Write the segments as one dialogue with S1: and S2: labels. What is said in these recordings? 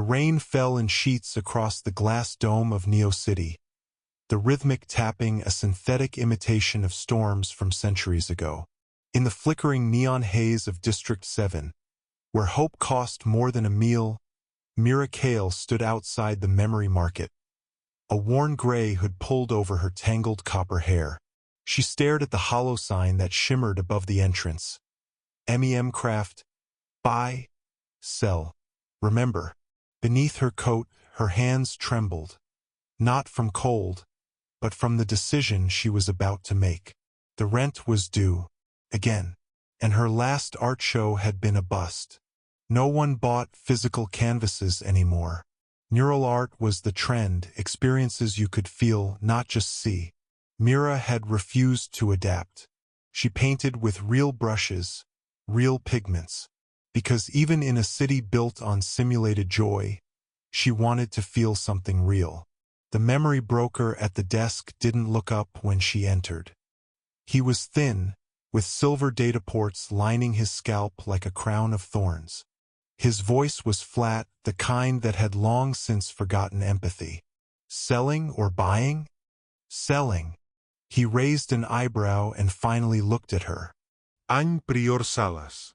S1: rain fell in sheets across the glass dome of Neo City, the rhythmic tapping a synthetic imitation of storms from centuries ago. In the flickering neon haze of District 7, where hope cost more than a meal, Mira Kale stood outside the memory market, a worn gray hood pulled over her tangled copper hair. She stared at the hollow sign that shimmered above the entrance. MEM Craft, buy, sell, remember. Beneath her coat, her hands trembled, not from cold, but from the decision she was about to make. The rent was due, again, and her last art show had been a bust. No one bought physical canvases anymore. Mural art was the trend, experiences you could feel, not just see. Mira had refused to adapt. She painted with real brushes, real pigments, because even in a city built on simulated joy, she wanted to feel something real. The memory broker at the desk didn't look up when she entered. He was thin, with silver data ports lining his scalp like a crown of thorns. His voice was flat, the kind that had long since forgotten empathy. Selling or buying? Selling. He raised an eyebrow and finally looked at her.
S2: Any Prior Salas.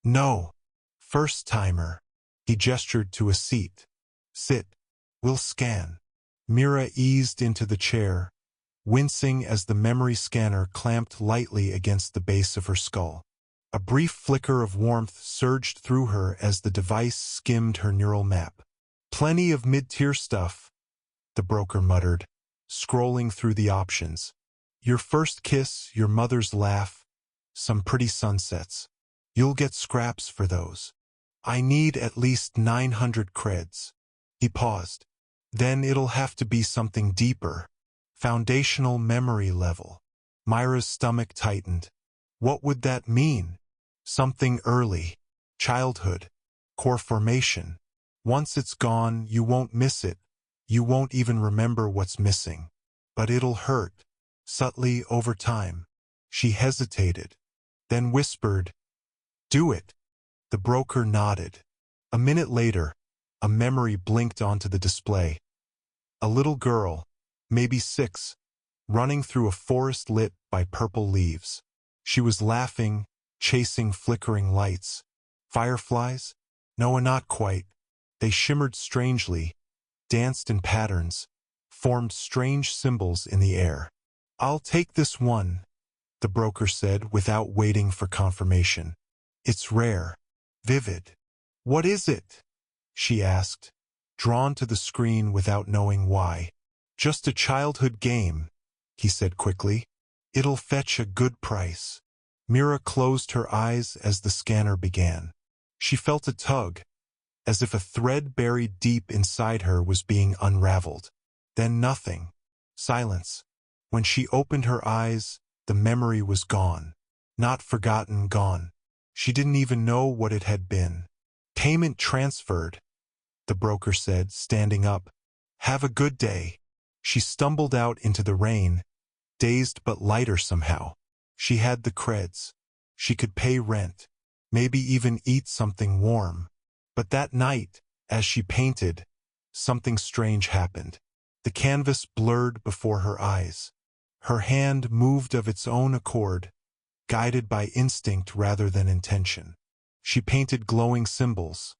S1: No. First-timer. He gestured to a seat. Sit. We'll scan. Mira eased into the chair, wincing as the memory scanner clamped lightly against the base of her skull. A brief flicker of warmth surged through her as the device skimmed her neural map. Plenty of mid-tier stuff, the broker muttered, scrolling through the options. Your first kiss, your mother's laugh, some pretty sunsets. You'll get scraps for those. I need at least 900 creds. He paused. Then it'll have to be something deeper. Foundational memory level. Myra's stomach tightened. What would that mean? Something early. Childhood. Core formation. Once it's gone, you won't miss it. You won't even remember what's missing. But it'll hurt. Subtly over time. She hesitated. Then whispered, "Do it." The broker nodded. A minute later, a memory blinked onto the display. A little girl, maybe 6, running through a forest lit by purple leaves. She was laughing, chasing flickering lights. Fireflies? No, not quite. They shimmered strangely, danced in patterns, formed strange symbols in the air. I'll take this one, the broker said without waiting for confirmation. It's rare, vivid. What is it? She asked, drawn to the screen without knowing why. Just a childhood game, he said quickly. It'll fetch a good price. Mira closed her eyes as the scanner began. She felt a tug, as if a thread buried deep inside her was being unraveled. Then nothing. Silence. When she opened her eyes, the memory was gone. Not forgotten, gone. She didn't even know what it had been. Payment transferred, the broker said, standing up. Have a good day. She stumbled out into the rain, dazed but lighter somehow. She had the creds. She could pay rent, maybe even eat something warm. But that night, as she painted, something strange happened. The canvas blurred before her eyes. Her hand moved of its own accord, guided by instinct rather than intention. She painted glowing symbols,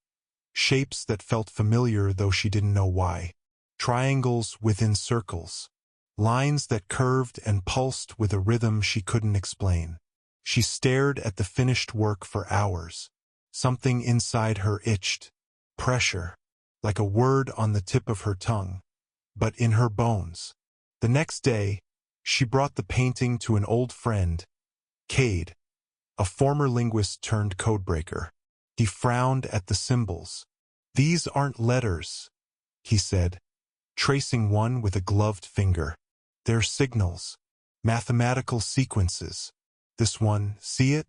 S1: shapes that felt familiar though she didn't know why. Triangles within circles, lines that curved and pulsed with a rhythm she couldn't explain. She stared at the finished work for hours. Something inside her itched. Pressure, like a word on the tip of her tongue, but in her bones. The next day, she brought the painting to an old friend, Cade, a former linguist turned codebreaker. He frowned at the symbols. These aren't letters, he said, tracing one with a gloved finger. They're signals, mathematical sequences. This one, see it?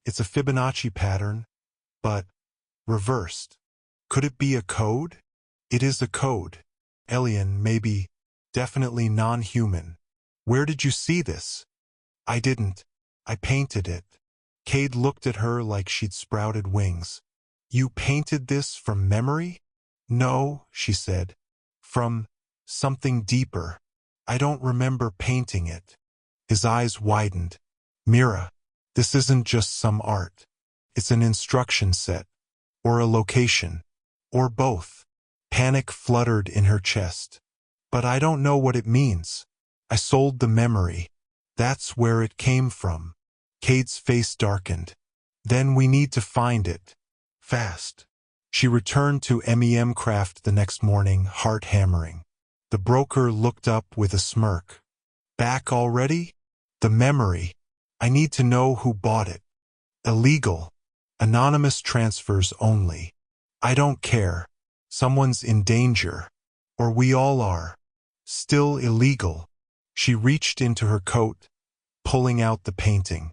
S1: It's a Fibonacci pattern, but reversed. Could it be a code? It is a code. Alien, maybe, definitely non-human. Where did you see this? I didn't. I painted it. Cade looked at her like she'd sprouted wings. You painted this from memory? No, she said. From something deeper. I don't remember painting it. His eyes widened. Mira, this isn't just some art. It's an instruction set. Or a location. Or both. Panic fluttered in her chest. But I don't know what it means. I sold the memory. That's where it came from. Cade's face darkened. Then we need to find it. Fast. She returned to MEM Craft the next morning, heart hammering. The broker looked up with a smirk. Back already? The memory. I need to know who bought it. Illegal. Anonymous transfers only. I don't care. Someone's in danger. Or we all are. Still illegal. She reached into her coat, pulling out the painting.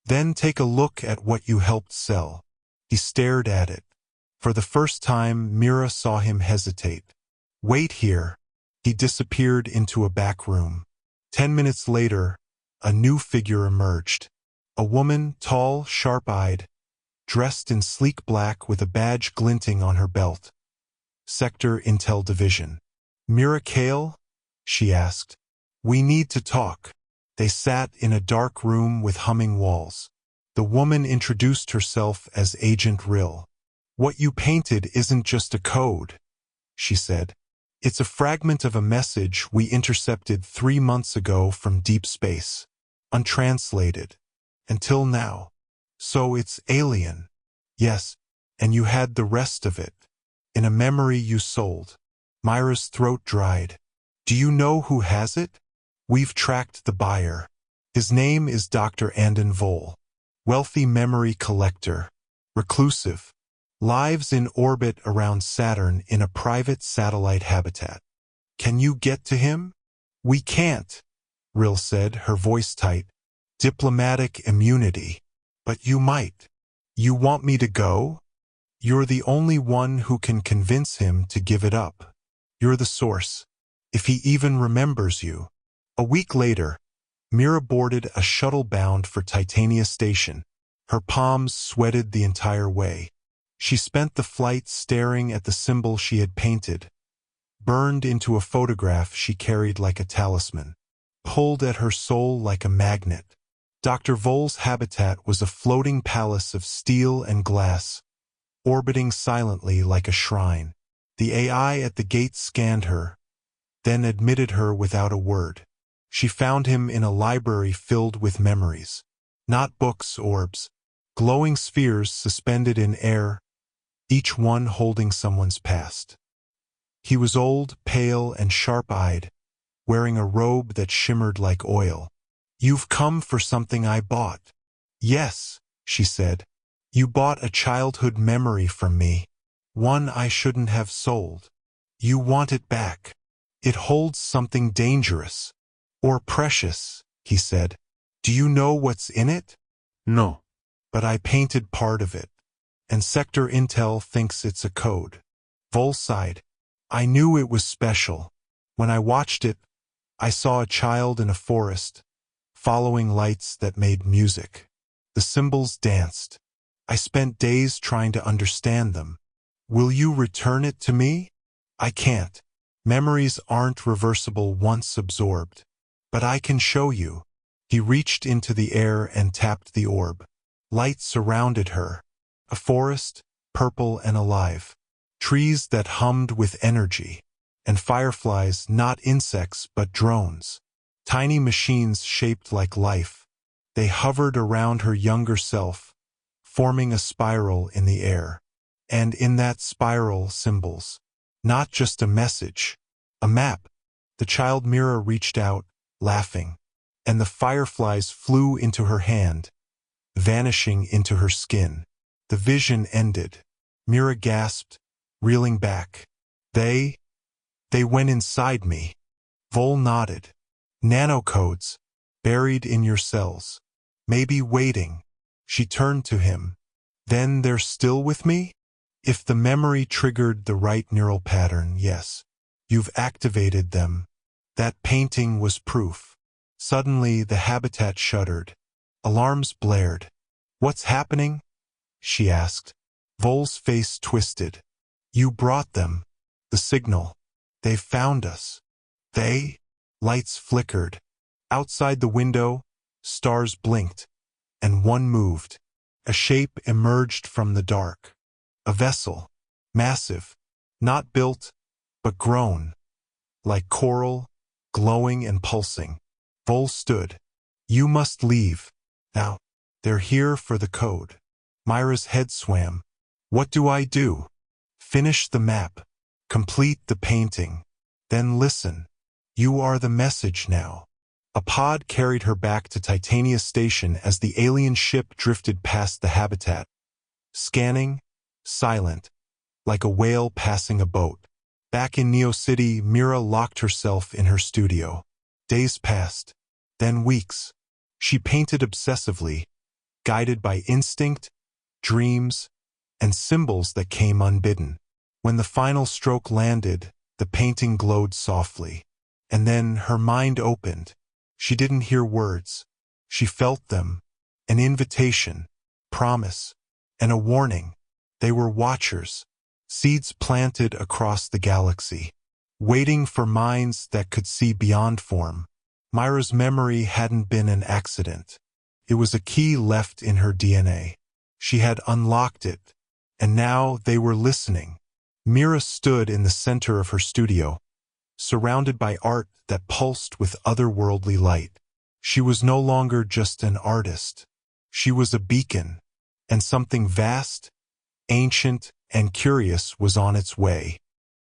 S1: Then take a look at what you helped sell. He stared at it. For the first time, Mira saw him hesitate. Wait here. He disappeared into a back room. 10 minutes later, a new figure emerged. A woman, tall, sharp-eyed, dressed in sleek black with a badge glinting on her belt. Sector Intel Division. Mira Kale? She asked. We need to talk. They sat in a dark room with humming walls. The woman introduced herself as Agent Rill. What you painted isn't just a code, she said. It's a fragment of a message we intercepted 3 months ago from deep space. Untranslated. Until now. So it's alien. Yes, and you had the rest of it. In a memory you sold. Myra's throat dried. Do you know who has it? We've tracked the buyer. His name is Dr. Andon Vole. Wealthy memory collector. Reclusive. Lives in orbit around Saturn in a private satellite habitat. Can you get to him? We can't, Rill said, her voice tight. Diplomatic immunity. But you might. You want me to go? You're the only one who can convince him to give it up. You're the source. If he even remembers you. A week later, Mira boarded a shuttle bound for Titania Station. Her palms sweated the entire way. She spent the flight staring at the symbol she had painted, burned into a photograph she carried like a talisman, pulled at her soul like a magnet. Dr. Vole's habitat was a floating palace of steel and glass, orbiting silently like a shrine. The AI at the gate scanned her, then admitted her without a word. She found him in a library filled with memories. Not books, orbs. Glowing spheres suspended in air, each one holding someone's past. He was old, pale, and sharp-eyed, wearing a robe that shimmered like oil. You've come for something I bought. Yes, she said. You bought a childhood memory from me. One I shouldn't have sold. You want it back. It holds something dangerous. Or precious, he said. Do you know what's in it?
S2: No.
S1: But I painted part of it. And Sector Intel thinks it's a code. Vole sighed. I knew it was special. When I watched it, I saw a child in a forest, following lights that made music. The symbols danced. I spent days trying to understand them. Will you return it to me? I can't. Memories aren't reversible once absorbed. But I can show you. He reached into the air and tapped the orb. Light surrounded her. A forest, purple and alive. Trees that hummed with energy. And fireflies, not insects but drones. Tiny machines shaped like life. They hovered around her younger self, forming a spiral in the air. And in that spiral, symbols. Not just a message. A map. The child Mira reached out, laughing. And the fireflies flew into her hand, vanishing into her skin. The vision ended. Mira gasped, reeling back. They went inside me. Vole nodded. Nanocodes, buried in your cells. Maybe waiting. She turned to him. Then they're still with me? If the memory triggered the right neural pattern, yes. You've activated them. That painting was proof. Suddenly the habitat shuddered. Alarms blared. What's happening? She asked. Vole's face twisted. You brought them. The signal. They've found us. They? Lights flickered. Outside the window, stars blinked, and one moved. A shape emerged from the dark. A vessel. Massive. Not built, but grown. Like coral, glowing and pulsing. Vol stood. You must leave. Now. They're here for the code. Myra's head swam. What do I do? Finish the map. Complete the painting. Then listen. You are the message now. A pod carried her back to Titania Station as the alien ship drifted past the habitat. Scanning, silent, like a whale passing a boat. Back in Neo City, Mira locked herself in her studio. Days passed, then weeks. She painted obsessively, guided by instinct, dreams, and symbols that came unbidden. When the final stroke landed, the painting glowed softly. And then her mind opened. She didn't hear words. She felt them. An invitation, promise, and a warning. They were watchers, seeds planted across the galaxy, waiting for minds that could see beyond form. Myra's memory hadn't been an accident. It was a key left in her DNA. She had unlocked it, and now they were listening. Mira stood in the center of her studio, surrounded by art that pulsed with otherworldly light. She was no longer just an artist. She was a beacon, and something vast, ancient, and curious was on its way.